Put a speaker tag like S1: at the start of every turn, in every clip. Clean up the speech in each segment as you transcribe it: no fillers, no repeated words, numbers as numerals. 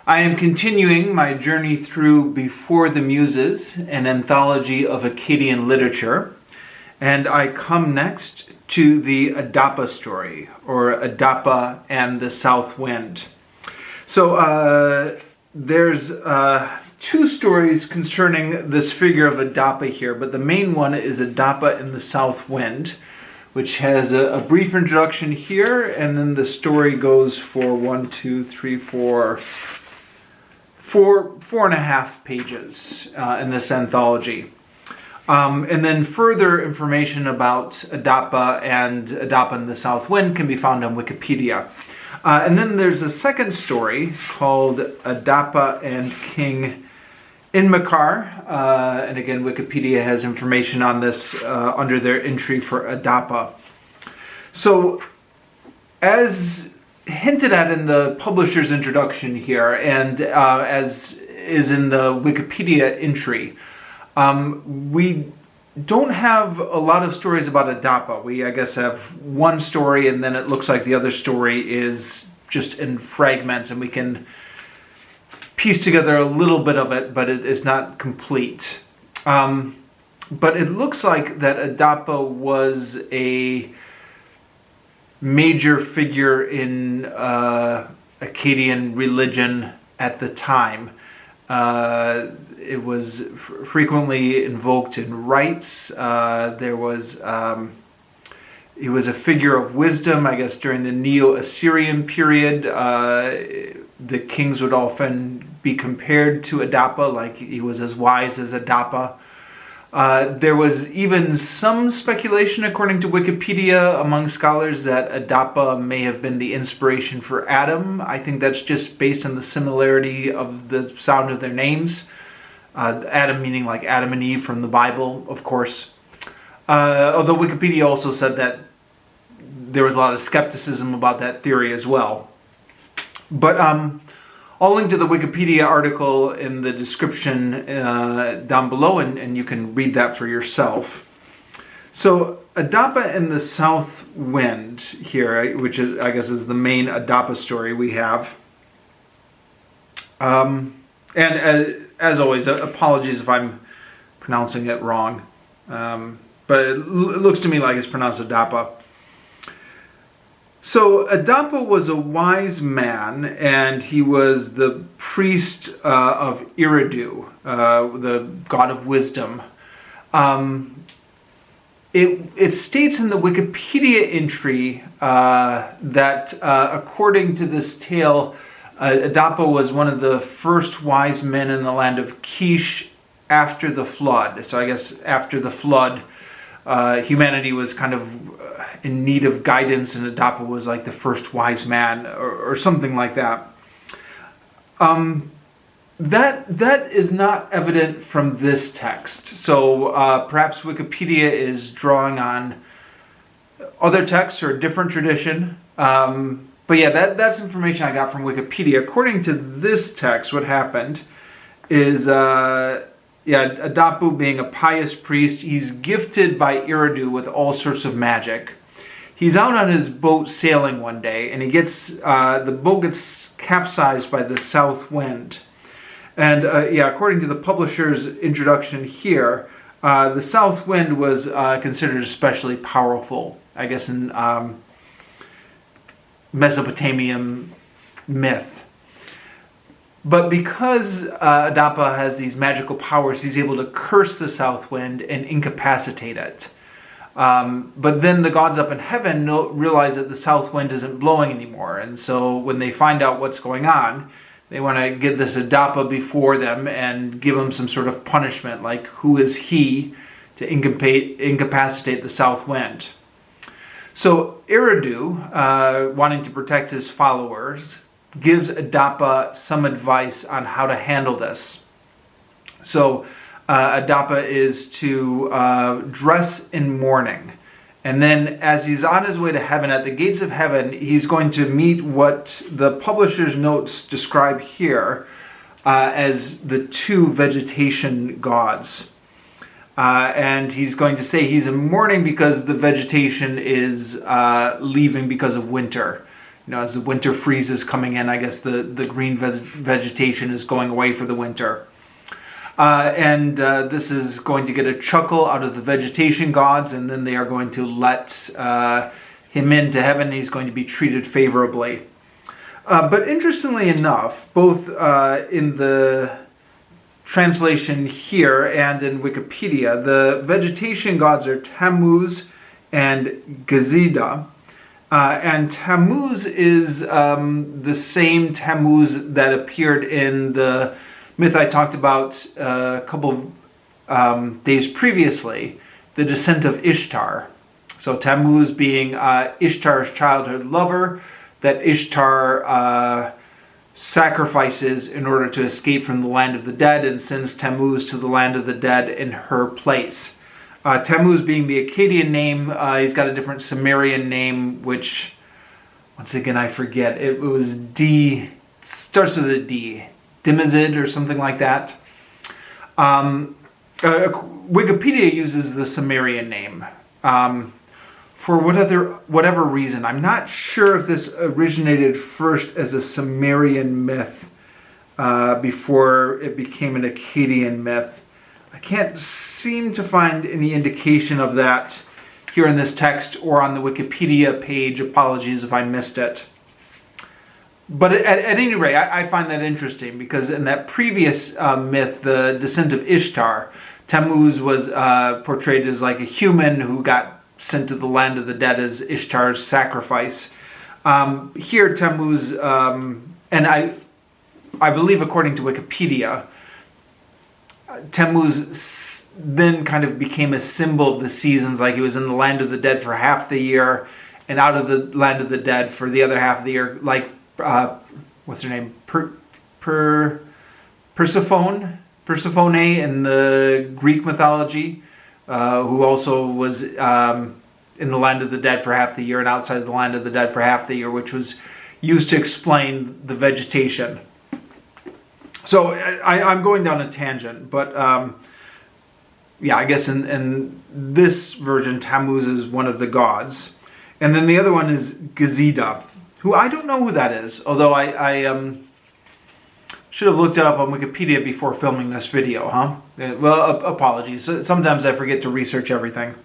S1: I am continuing my journey through Before the Muses, an anthology of Akkadian literature, and I come next to the Adapa story, or Adapa and the South Wind. So there's two stories concerning this figure of Adapa here, but the main one is Adapa and the South Wind, which has a brief introduction here, and then the story goes for 4.5 pages in this anthology. And then further information about Adapa and the South Wind can be found on Wikipedia. And then there's a second story called Adapa and King Enmerkar. And again, Wikipedia has information on this under their entry for Adapa. So, as hinted at in the publisher's introduction here, and as is in the Wikipedia entry, we don't have a lot of stories about Adapa. We, I guess, have one story, and then it looks like the other story is just in fragments, and we can piece together a little bit of it, but it is not complete. But it looks like that Adapa was a major figure in Akkadian religion at the time. It was frequently invoked in rites. He was a figure of wisdom, I guess, during the Neo-Assyrian period. The kings would often be compared to Adapa, like he was as wise as Adapa. There was even some speculation, according to Wikipedia, among scholars that Adapa may have been the inspiration for Adam. I think that's just based on the similarity of the sound of their names. Adam meaning like Adam and Eve from the Bible, of course. Although Wikipedia also said that there was a lot of skepticism about that theory as well. But I'll link to the Wikipedia article in the description down below, and you can read that for yourself. So Adapa and the South Wind here, which is, I guess, is the main Adapa story we have. And as always, apologies if I'm pronouncing it wrong. But it looks to me like it's pronounced Adapa. So Adapa was a wise man, and he was the priest of Eridu, the god of wisdom. It states in the Wikipedia entry that according to this tale, Adapa was one of the first wise men in the land of Kish after the flood. So I guess after the flood, humanity was kind of in need of guidance, and Adapa was like the first wise man, or something like that. That is not evident from this text. So perhaps Wikipedia is drawing on other texts or a different tradition. But yeah, that's information I got from Wikipedia. According to this text, what happened is Adapa, being a pious priest, he's gifted by Eridu with all sorts of magic. He's out on his boat sailing one day, and the boat gets capsized by the south wind. And according to the publisher's introduction here, the south wind was considered especially powerful, I guess, in Mesopotamian myth. But because Adapa has these magical powers, he's able to curse the south wind and incapacitate it. But then the gods up in heaven realize that the south wind isn't blowing anymore. And so when they find out what's going on, they want to get this Adapa before them and give him some sort of punishment, like who is he to incapacitate the south wind. So Eridu, wanting to protect his followers, gives Adapa some advice on how to handle this. So Adapa is to dress in mourning. And then as he's on his way to heaven, at the gates of heaven, he's going to meet what the publisher's notes describe here as the two vegetation gods. And he's going to say he's in mourning because the vegetation is leaving because of winter. as the winter freeze is coming in, I guess the green vegetation is going away for the winter. And this is going to get a chuckle out of the vegetation gods, and then they are going to let him into heaven. He's going to be treated favorably. But interestingly enough, both in the translation here and in Wikipedia, the vegetation gods are Tammuz and Gazida. And Tammuz is the same Tammuz that appeared in the myth I talked about a couple of days previously, the descent of Ishtar. So Tammuz being Ishtar's childhood lover, that Ishtar sacrifices in order to escape from the land of the dead and sends Tammuz to the land of the dead in her place. Tammuz being the Akkadian name, he's got a different Sumerian name, which, once again, I forget. It was starts with a D. Dimizid or something like that. Wikipedia uses the Sumerian name. For whatever reason. I'm not sure if this originated first as a Sumerian myth before it became an Akkadian myth. I can't seem to find any indication of that here in this text or on the Wikipedia page. Apologies if I missed it. But at any rate, I find that interesting because in that previous myth, the descent of Ishtar, Tammuz was portrayed as like a human who got sent to the land of the dead as Ishtar's sacrifice. Here, Tammuz, and I believe according to Wikipedia, Tammuz then kind of became a symbol of the seasons, like he was in the land of the dead for half the year and out of the land of the dead for the other half of the year, like, what's her name? Persephone in the Greek mythology, who also was in the land of the dead for half the year and outside the land of the dead for half the year, which was used to explain the vegetation. So I'm going down a tangent, but I guess in this version, Tammuz is one of the gods. And then the other one is Gazida, who I don't know who that is, although I should have looked it up on Wikipedia before filming this video, huh? Well, apologies. Sometimes I forget to research everything.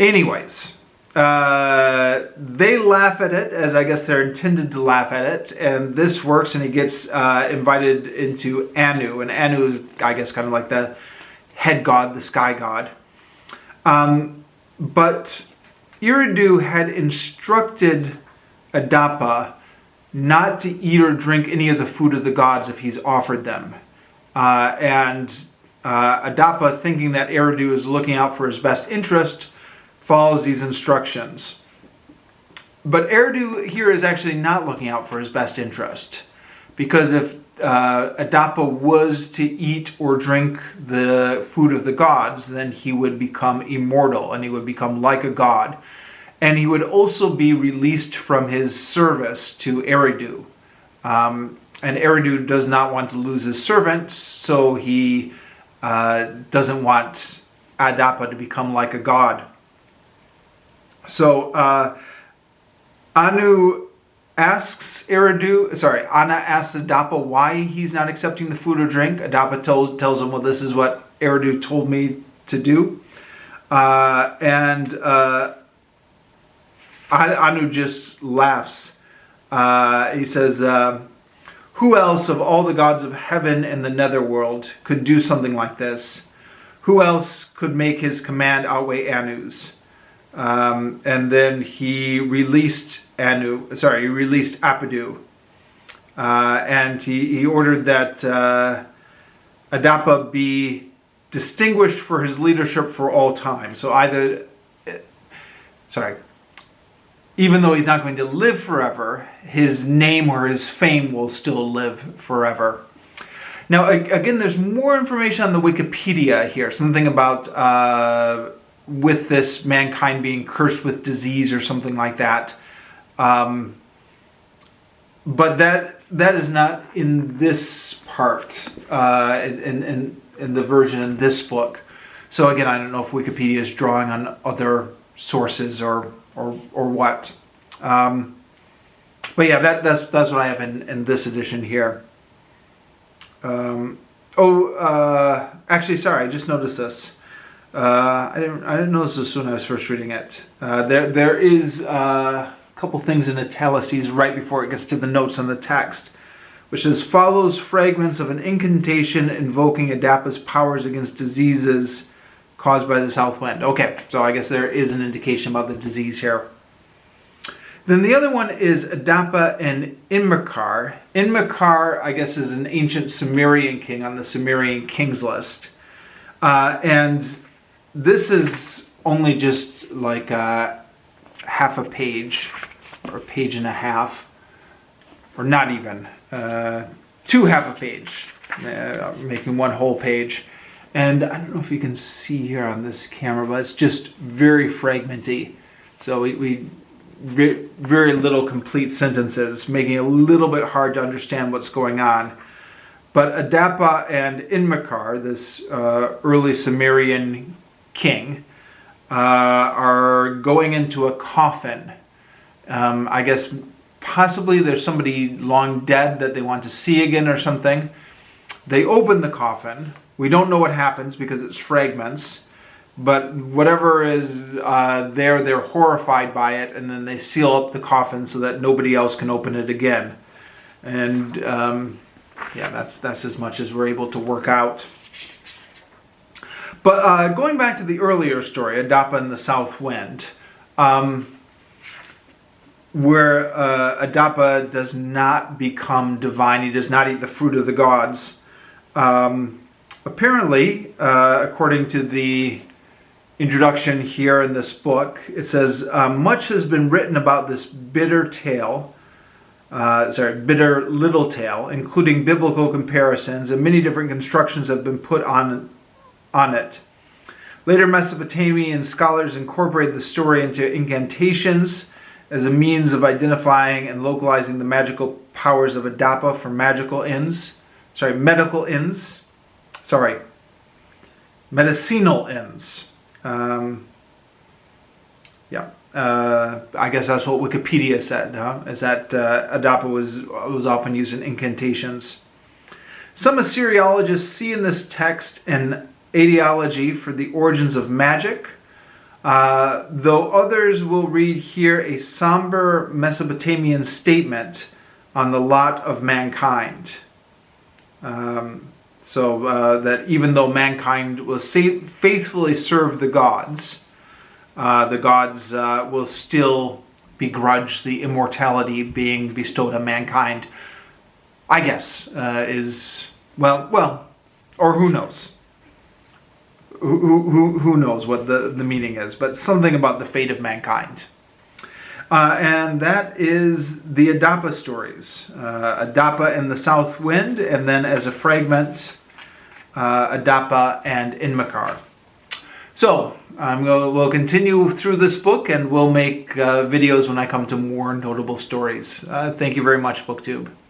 S1: Anyways, they laugh at it, as I guess they're intended to laugh at it, and this works, and he gets invited into Anu, and Anu is, I guess, kind of like the head god, the sky god. But Eridu had instructed Adapa not to eat or drink any of the food of the gods if he's offered them. And Adapa, thinking that Eridu is looking out for his best interest, follows these instructions. But Eridu here is actually not looking out for his best interest, because if Adapa was to eat or drink the food of the gods, then he would become immortal and he would become like a god. And he would also be released from his service to Eridu. And Eridu does not want to lose his servants, so he doesn't want Adapa to become like a god. So Anna asks Adapa why he's not accepting the food or drink. Adapa tells him, well, this is what Eridu told me to do. And Anu just laughs. He says, who else of all the gods of heaven and the netherworld could do something like this? Who else could make his command outweigh Anu's? And then he released Apadu. And he ordered that Adapa be distinguished for his leadership for all time. So even though he's not going to live forever, his name or his fame will still live forever. Now, again, there's more information on the Wikipedia here. Something about with this mankind being cursed with disease or something like that. But that is not in this part, in the version in this book. So again, I don't know if Wikipedia is drawing on other sources or what. But yeah, that's what I have in this edition here. Actually, sorry, I just noticed this. I didn't notice this when I was first reading it. There is a couple things in italics right before it gets to the notes on the text, which says, follows fragments of an incantation invoking Adapa's powers against diseases caused by the south wind. Okay, so I guess there is an indication about the disease here. Then the other one is Adapa and Enmerkar. Enmerkar, I guess, is an ancient Sumerian king on the Sumerian kings list. And this is only just like half a page, or a page and a half, or not even, two half a page, making one whole page. And I don't know if you can see here on this camera, but it's just very fragmenty. So we very little complete sentences, making it a little bit hard to understand what's going on. But Adapa and Enmerkar, this early Sumerian king, are going into a coffin. I guess possibly there's somebody long dead that they want to see again or something. They open the coffin. We don't know what happens because it's fragments. But whatever is there, they're horrified by it, and then they seal up the coffin so that nobody else can open it again. And yeah, that's as much as we're able to work out. But going back to the earlier story, Adapa and the South Wind, where Adapa does not become divine, he does not eat the fruit of the gods. Apparently, according to the introduction here in this book, it says, much has been written about this bitter little tale, including biblical comparisons, and many different constructions have been put on it. Later Mesopotamian scholars incorporated the story into incantations as a means of identifying and localizing the magical powers of Adapa for medicinal ends. I guess that's what Wikipedia said, is that Adapa was often used in incantations. Some Assyriologists see in this text an etiology for the origins of magic, though others will read here a somber Mesopotamian statement on the lot of mankind. So that even though mankind will faithfully serve the gods will still begrudge the immortality being bestowed on mankind. I guess is well, or who knows? Who knows what the meaning is? But something about the fate of mankind. And that is the Adapa stories. Adapa and the South Wind, and then as a fragment, Adapa and Enmerkar. So we'll continue through this book, and we'll make videos when I come to more notable stories. Thank you very much, BookTube.